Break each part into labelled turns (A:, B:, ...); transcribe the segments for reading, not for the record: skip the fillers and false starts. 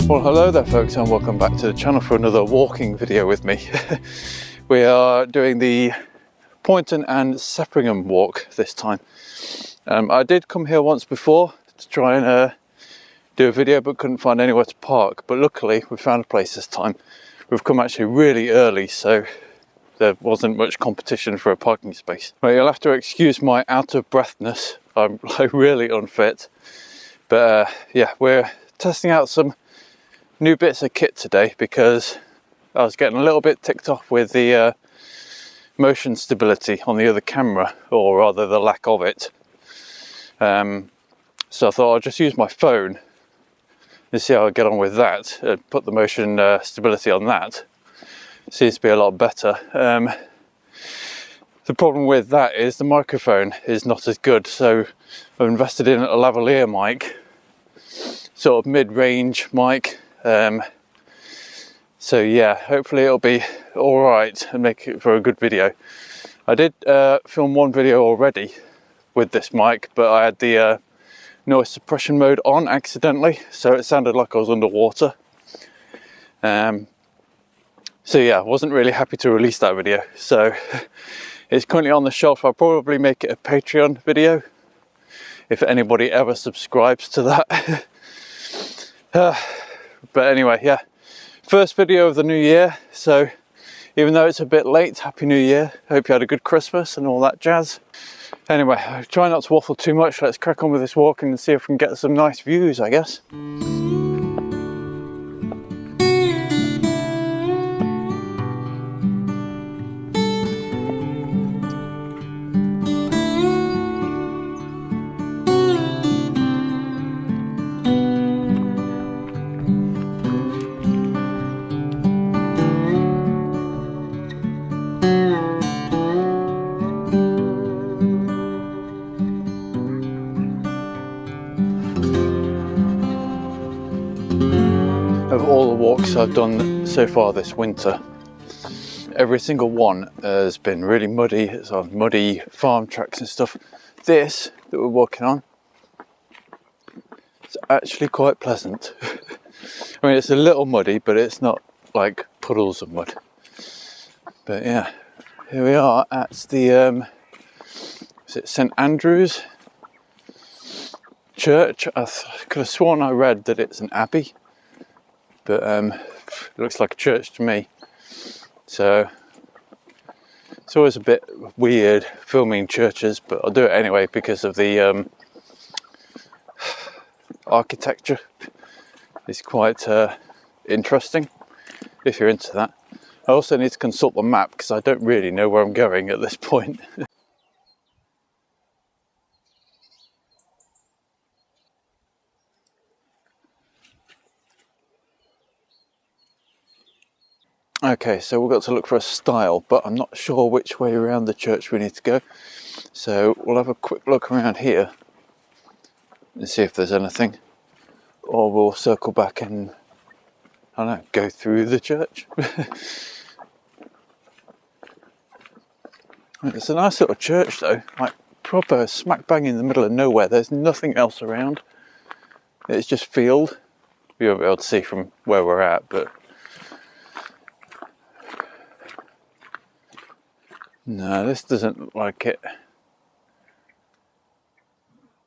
A: Well, hello there folks, and welcome back to the channel for another walking video with me. We are doing the Pointon and Sepringham walk this time. I did come here once before to try and do a video, but couldn't find anywhere to park, but luckily we found a place this time. We've come actually really early, so there wasn't much competition for a parking space. Well, you'll have to excuse my out of breathness. I'm like really unfit, but yeah, we're testing out some new bits of kit today because I was getting a little bit ticked off with the motion stability on the other camera, or rather the lack of it. So I thought I'll just use my phone and see how I get on with that and put the motion stability on that. Seems to be a lot better. The problem with that is the microphone is not as good, so I've invested in a lavalier mic, sort of mid-range mic. So yeah, hopefully it'll be all right and make it for a good video. I did film one video already with this mic, but I had the noise suppression mode on accidentally, so it sounded like I was underwater. So yeah, I wasn't really happy to release that video, so it's currently on the shelf. I'll probably make it a Patreon video if anybody ever subscribes to that. But anyway, yeah, first video of the new year, so even though it's a bit late, Happy New Year. Hope you had a good Christmas and all that jazz. Anyway, I'll try not to waffle too much. Let's crack on with this walk and see if we can get some nice views, I guess. Of all the walks I've done so far this winter, every single one has been really muddy. It's on muddy farm tracks and stuff. This that we're walking on is actually quite pleasant. I mean, it's a little muddy, but it's not like puddles of mud. But yeah, here we are at the is it St Andrew's Church? I could have sworn I read that it's an abbey, but it looks like a church to me. So it's always a bit weird filming churches, but I'll do it anyway because of the architecture. It's quite interesting if you're into that. I also need to consult the map because I don't really know where I'm going at this point. Okay, so we've got to look for a stile, but I'm not sure which way around the church we need to go. So we'll have a quick look around here and see if there's anything. Or we'll circle back and, I don't know, go through the church. It's a nice little church though, like proper smack bang in the middle of nowhere. There's nothing else around. It's just field. You won't be able to see from where we're at, but no, this doesn't look like it.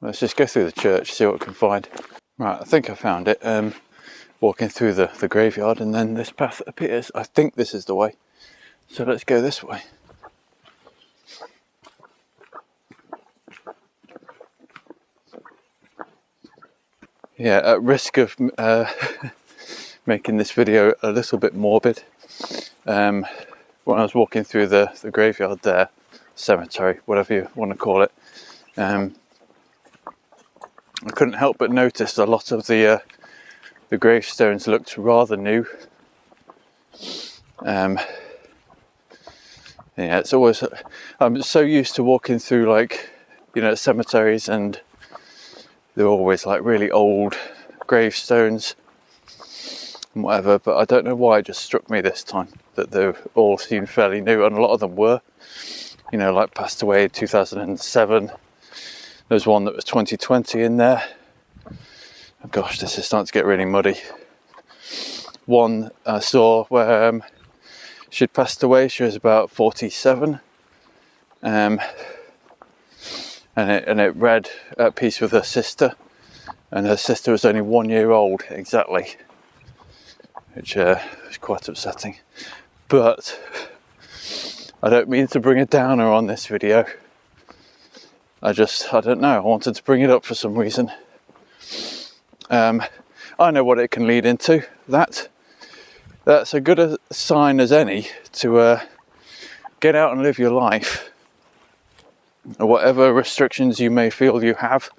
A: Let's just go through the church, see what we can find. Right, I think I found it. Walking through the graveyard, and then this path appears. I think this is the way. So let's go this way. Yeah, at risk of making this video a little bit morbid, when I was walking through the graveyard there, cemetery, whatever you want to call it, I couldn't help but notice a lot of the gravestones looked rather new. Yeah, it's always, I'm so used to walking through, like, you know, cemeteries, and they're always like really old gravestones and whatever, but I don't know why it just struck me this time that they all seemed fairly new, and a lot of them were, you know, like passed away in 2007. There's one that was 2020 in there. Oh gosh, this is starting to get really muddy. one I saw where she'd passed away. She was about 47, and it read at peace with her sister, and her sister was only 1 year old exactly, which was quite upsetting. But I don't mean to bring a downer on this video. I don't know, I wanted to bring it up for some reason. I know what it can lead into. That's a good a sign as any to get out and live your life. Whatever restrictions you may feel you have,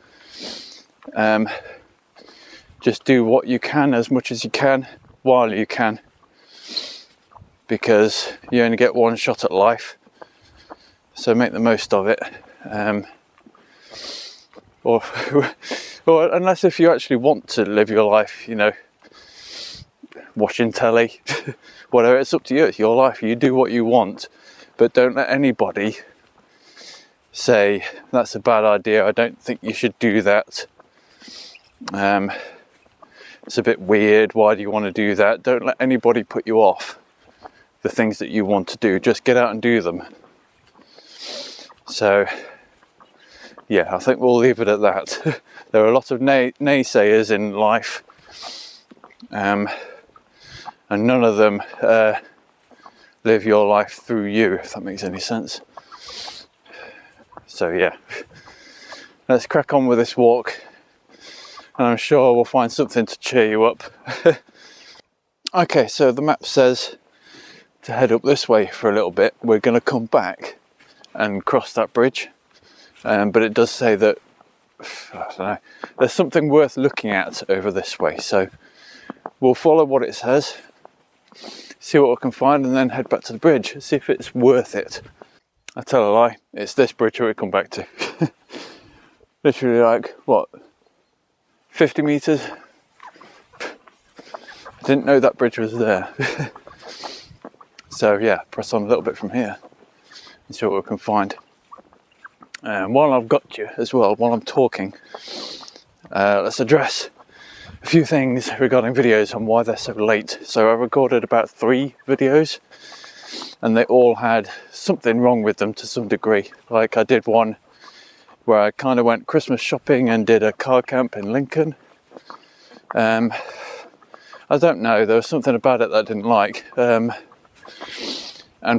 A: just do what you can as much as you can while you can, because you only get one shot at life, so make the most of it. Or unless if you actually want to live your life, you know, watching telly, whatever, it's up to you, it's your life, you do what you want, but don't let anybody say that's a bad idea, I don't think you should do that, it's a bit weird, why do you want to do that? Don't let anybody put you off the things that you want to do, just get out and do them. So yeah, I think we'll leave it at that. There are a lot of naysayers in life, and none of them live your life through you, if that makes any sense. So yeah, let's crack on with this walk, and I'm sure we'll find something to cheer you up. Okay, so the map says to head up this way for a little bit. We're going to come back and cross that bridge, but it does say that, I don't know, there's something worth looking at over this way, so we'll follow what it says, see what we can find, and then head back to the bridge, see if it's worth it. I tell a lie, it's this bridge that we come back to. Literally like, what, 50 metres? I didn't know that bridge was there. So yeah, press on a little bit from here and see what we can find. While I've got you as well, while I'm talking, let's address a few things regarding videos and why they're so late. So I recorded about 3 videos, and they all had something wrong with them to some degree. Like I did one where I kind of went Christmas shopping and did a car camp in Lincoln. I don't know, there was something about it that I didn't like. And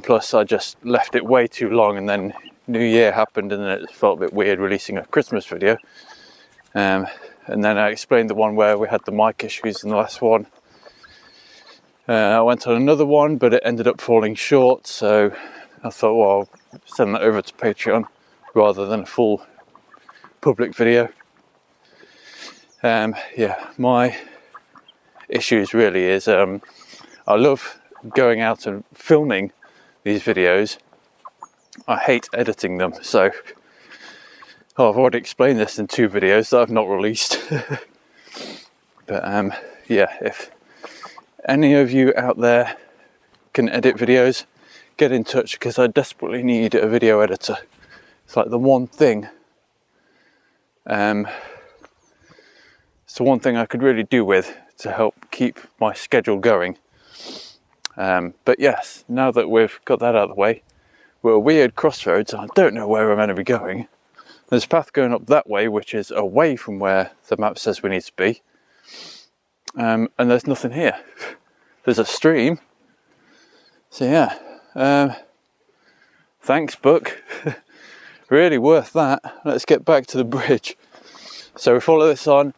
A: plus I just left it way too long, and then New Year happened and then it felt a bit weird releasing a Christmas video. And then I explained the one where we had the mic issues in the last one. I went on another one, but it ended up falling short, so I thought, well, I'll send that over to Patreon rather than a full public video. Yeah, my issues really is I love going out and filming these videos. I hate editing them, so I've already explained this in 2 videos that I've not released. But yeah, if any of you out there can edit videos, get in touch, because I desperately need a video editor. It's like the one thing, it's the one thing I could really do with to help keep my schedule going. But yes, now that we've got that out of the way, we're a weird crossroads. I don't know where we're meant to be going. There's a path going up that way, which is away from where the map says we need to be. And there's nothing here. There's a stream. So yeah, thanks book. Really worth that. Let's get back to the bridge. So we follow this on,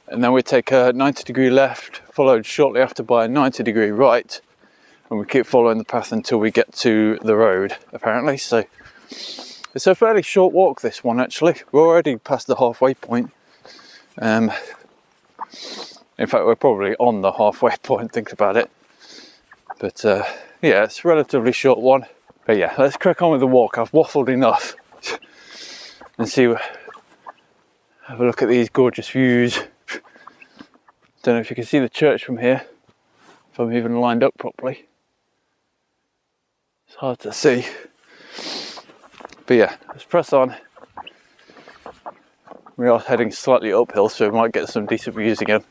A: and then we take a 90-degree left, followed shortly after by a 90-degree right, and we keep following the path until we get to the road, apparently. So it's a fairly short walk, this one, actually. We're already past the halfway point. In fact, we're probably on the halfway point, think about it. But yeah, it's a relatively short one. But yeah, let's crack on with the walk. I've waffled enough. And see, have a look at these gorgeous views. Don't know if you can see the church from here, if I'm even lined up properly. It's hard to see. But yeah, let's press on. We are heading slightly uphill, so we might get some decent views again.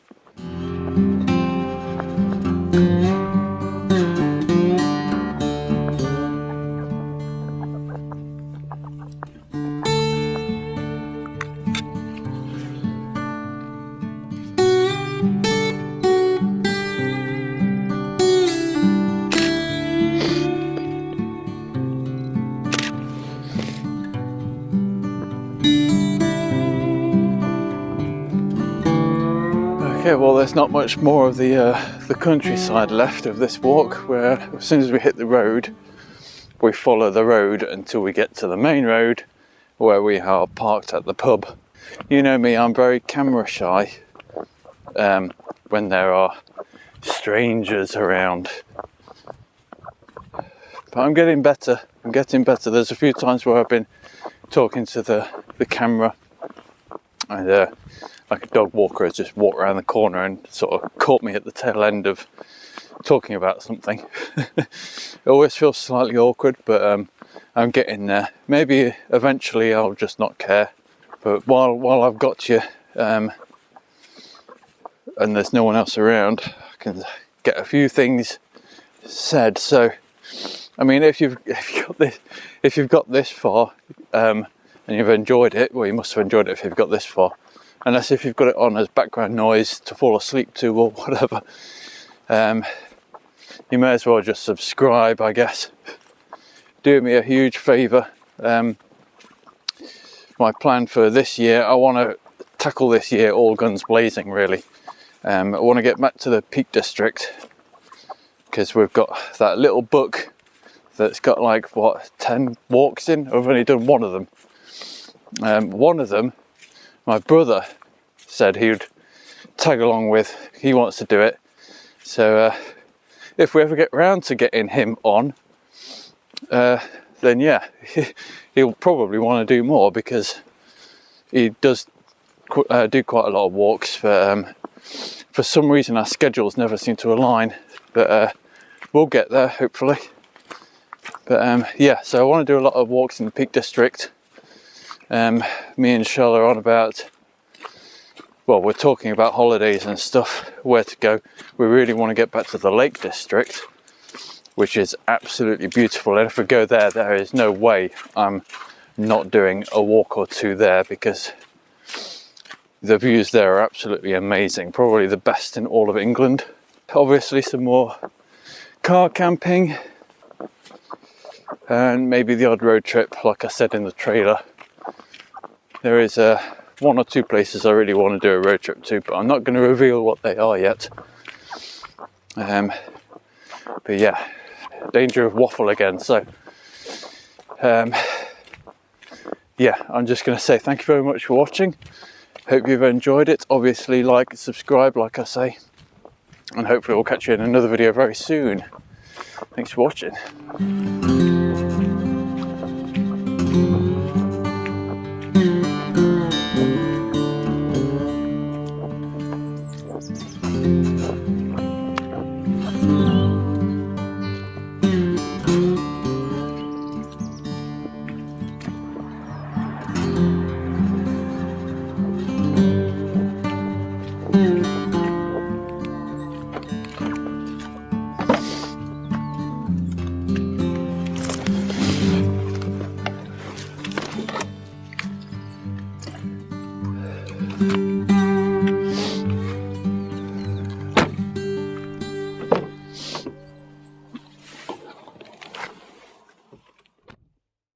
A: Okay, well there's not much more of the countryside left of this walk, where as soon as we hit the road, we follow the road until we get to the main road where we are parked at the pub. You know me, I'm very camera shy when there are strangers around. But I'm getting better, There's a few times where I've been talking to the camera and like a dog walker has just walked around the corner and sort of caught me at the tail end of talking about something. It always feels slightly awkward, but I'm getting there. Maybe eventually I'll just not care. But while I've got you and there's no one else around, I can get a few things said. So, I mean, if you've got this far and you've enjoyed it, well, you must have enjoyed it if you've got this far. Unless if you've got it on as background noise to fall asleep to or whatever, you may as well just subscribe, I guess. Do me a huge favour. My plan for this year, I want to tackle this year all guns blazing, really. I want to get back to the Peak District because we've got that little book that's got like, what, 10 walks in? I've only done one of them. One of them, my brother said he would tag along with. He wants to do it. So if we ever get round to getting him on, then yeah, he'll probably want to do more because he does do quite a lot of walks. But for some reason our schedules never seem to align. But we'll get there, hopefully. But yeah, so I want to do a lot of walks in the Peak District. Me and Shell are on about, well, we're talking about holidays and stuff, where to go. We really want to get back to the Lake District, which is absolutely beautiful. And if we go there, there is no way I'm not doing a walk or two there, because the views there are absolutely amazing. Probably the best in all of England. Obviously some more car camping and maybe the odd road trip, like I said in the trailer. There is one or two places I really want to do a road trip to, but I'm not going to reveal what they are yet. But yeah, danger of waffle again. So yeah, I'm just going to say thank you very much for watching. Hope you've enjoyed it. Obviously like and subscribe, like I say, and hopefully we'll catch you in another video very soon. Thanks for watching.